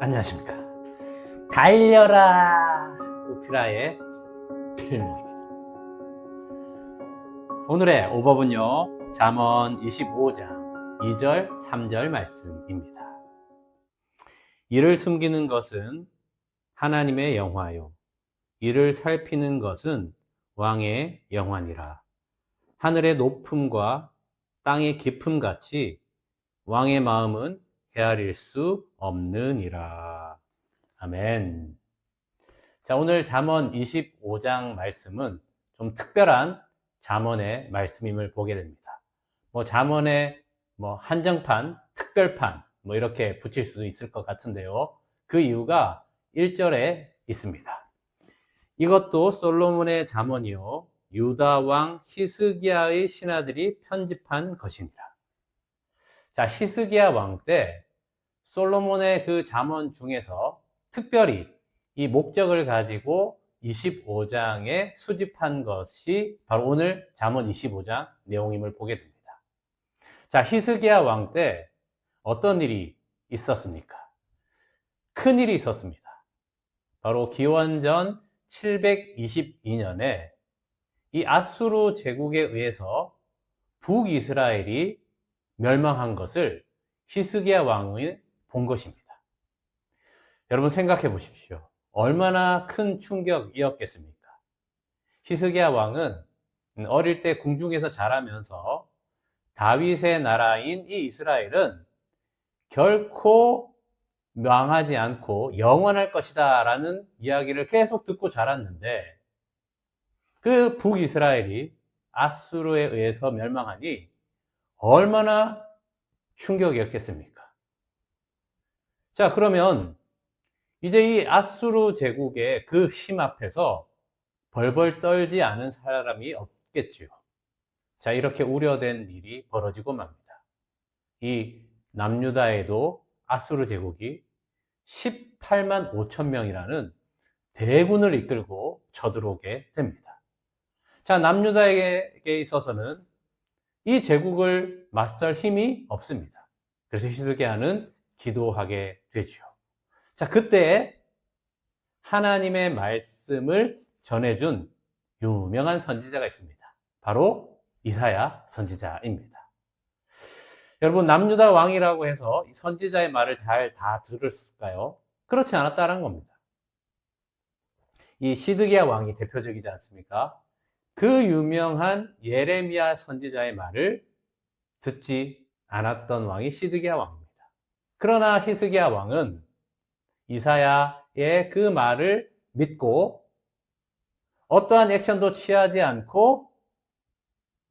안녕하십니까. 달려라 우피라의 필목입니다. 오늘의 오법은요, 잠언 25장 2절 3절 말씀입니다. 이를 숨기는 것은 하나님의 영화요, 이를 살피는 것은 왕의 영화니라. 하늘의 높음과 땅의 깊음 같이 왕의 마음은 헤아릴 수 없느니라. 아멘. 자, 오늘 잠언 25장 말씀은 좀 특별한 잠언의 말씀임을 보게 됩니다. 잠언의 한정판, 특별판 이렇게 붙일 수도 있을 것 같은데요. 그 이유가 1절에 있습니다. 이것도 솔로몬의 잠언이요, 유다 왕 히스기야의 신하들이 편집한 것입니다. 자, 히스기야 왕 때 솔로몬의 그 잠언 중에서 특별히 이 목적을 가지고 25장에 수집한 것이 바로 오늘 잠언 25장 내용임을 보게 됩니다. 자, 히스기야 왕 때 어떤 일이 있었습니까? 큰 일이 있었습니다. 바로 기원전 722년에 이 아수르 제국에 의해서 북이스라엘이 멸망한 것을 히스기야 왕이 본 것입니다. 여러분 생각해 보십시오. 얼마나 큰 충격이었겠습니까? 히스기야 왕은 어릴 때 궁중에서 자라면서 다윗의 나라인 이 이스라엘은 결코 망하지 않고 영원할 것이다 라는 이야기를 계속 듣고 자랐는데, 그 북이스라엘이 아수르에 의해서 멸망하니 얼마나 충격이었겠습니까? 자, 그러면 이제 이 아수르 제국의 그 힘 앞에서 벌벌 떨지 않은 사람이 없겠지요. 자, 이렇게 우려된 일이 벌어지고 맙니다. 이 남유다에도 아수르 제국이 18만 5천 명이라는 대군을 이끌고 쳐들어오게 됩니다. 자, 남유다에게 있어서는 이 제국을 맞설 힘이 없습니다. 그래서 히스기야는 기도하게 되죠. 자, 그때 하나님의 말씀을 전해준 유명한 선지자가 있습니다. 바로 이사야 선지자입니다. 여러분, 남유다 왕이라고 해서 이 선지자의 말을 잘 다 들었을까요? 그렇지 않았다는 겁니다. 이 시드기야 왕이 대표적이지 않습니까? 그 유명한 예레미야 선지자의 말을 듣지 않았던 왕이 시드기야 왕입니다. 그러나 히스기야 왕은 이사야의 그 말을 믿고 어떠한 액션도 취하지 않고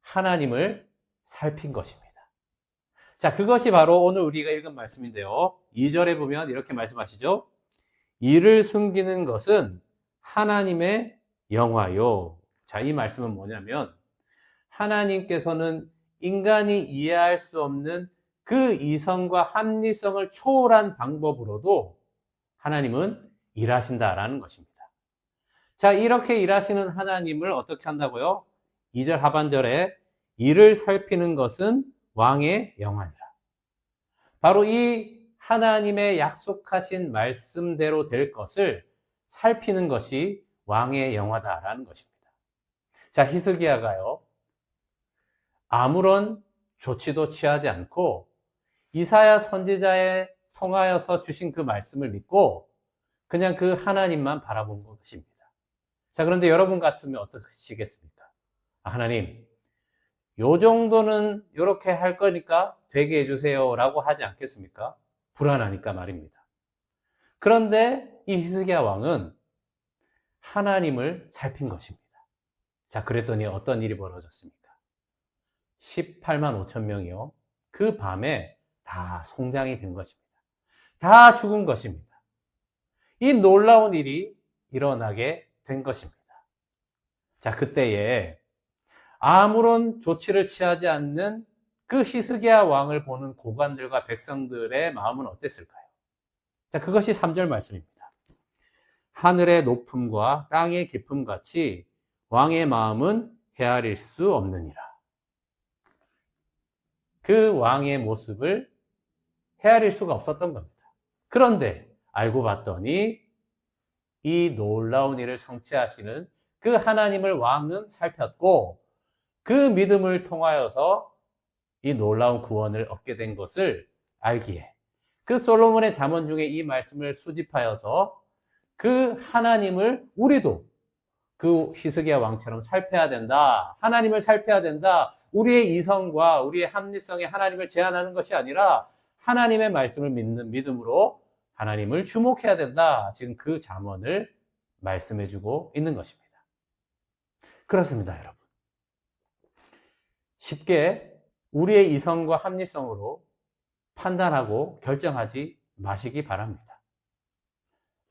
하나님을 살핀 것입니다. 자, 그것이 바로 오늘 우리가 읽은 말씀인데요. 2절에 보면 이렇게 말씀하시죠. 이를 숨기는 것은 하나님의 영화요. 자, 이 말씀은 뭐냐면 하나님께서는 인간이 이해할 수 없는 그 이성과 합리성을 초월한 방법으로도 하나님은 일하신다라는 것입니다. 자, 이렇게 일하시는 하나님을 어떻게 한다고요? 2절 하반절에 이를 살피는 것은 왕의 영화니라. 바로 이 하나님의 약속하신 말씀대로 될 것을 살피는 것이 왕의 영화다라는 것입니다. 자, 히스기야가요, 아무런 조치도 취하지 않고 이사야 선지자에 통하여서 주신 그 말씀을 믿고 그냥 그 하나님만 바라본 것입니다. 자, 그런데 여러분 같으면 어떠시겠습니까? 하나님, 요 정도는 이렇게 할 거니까 되게 해주세요 라고 하지 않겠습니까? 불안하니까 말입니다. 그런데 이 히스기야 왕은 하나님을 살핀 것입니다. 자, 그랬더니 어떤 일이 벌어졌습니까? 18만 5천 명이요, 그 밤에 다 송장이 된 것입니다. 다 죽은 것입니다. 이 놀라운 일이 일어나게 된 것입니다. 자, 그때에 아무런 조치를 취하지 않는 그 히스기야 왕을 보는 고관들과 백성들의 마음은 어땠을까요? 자, 그것이 3절 말씀입니다. 하늘의 높음과 땅의 깊음 같이 왕의 마음은 헤아릴 수 없느니라. 그 왕의 모습을 헤아릴 수가 없었던 겁니다. 그런데 알고 봤더니 이 놀라운 일을 성취하시는 그 하나님을 왕은 살폈고 그 믿음을 통하여서 이 놀라운 구원을 얻게 된 것을 알기에 그 솔로몬의 잠언 중에 이 말씀을 수집하여서 그 하나님을 우리도 그 히스기야 왕처럼 살펴야 된다. 하나님을 살펴야 된다. 우리의 이성과 우리의 합리성에 하나님을 제한하는 것이 아니라 하나님의 말씀을 믿는 믿음으로 하나님을 주목해야 된다. 지금 그 잠언을 말씀해주고 있는 것입니다. 그렇습니다, 여러분. 쉽게 우리의 이성과 합리성으로 판단하고 결정하지 마시기 바랍니다.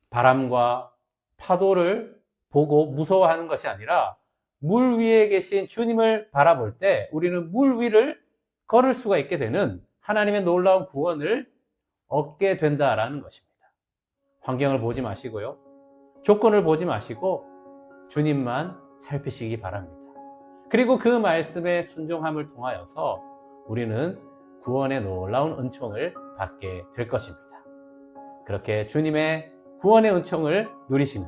바람과 파도를 보고 무서워하는 것이 아니라 물 위에 계신 주님을 바라볼 때 우리는 물 위를 걸을 수가 있게 되는 하나님의 놀라운 구원을 얻게 된다라는 것입니다. 환경을 보지 마시고요. 조건을 보지 마시고 주님만 살피시기 바랍니다. 그리고 그 말씀의 순종함을 통하여서 우리는 구원의 놀라운 은총을 받게 될 것입니다. 그렇게 주님의 구원의 은총을 누리시는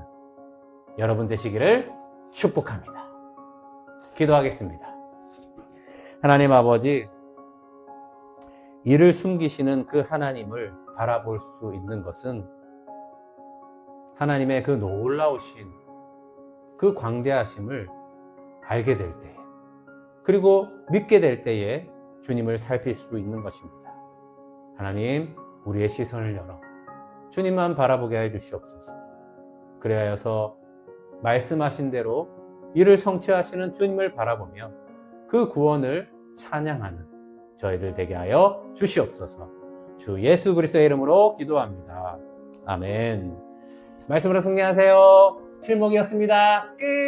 여러분 되시기를 축복합니다. 기도하겠습니다. 하나님 아버지, 이를 숨기시는 그 하나님을 바라볼 수 있는 것은 하나님의 그 놀라우신 그 광대하심을 알게 될 때에, 그리고 믿게 될 때에 주님을 살필 수 있는 것입니다. 하나님, 우리의 시선을 열어 주님만 바라보게 해 주시옵소서. 그래야여서 말씀하신 대로 이를 성취하시는 주님을 바라보며 그 구원을 찬양하는 저희들 되게 하여 주시옵소서. 주 예수 그리스도의 이름으로 기도합니다. 아멘. 말씀으로 승리하세요. 필목이었습니다. 끝.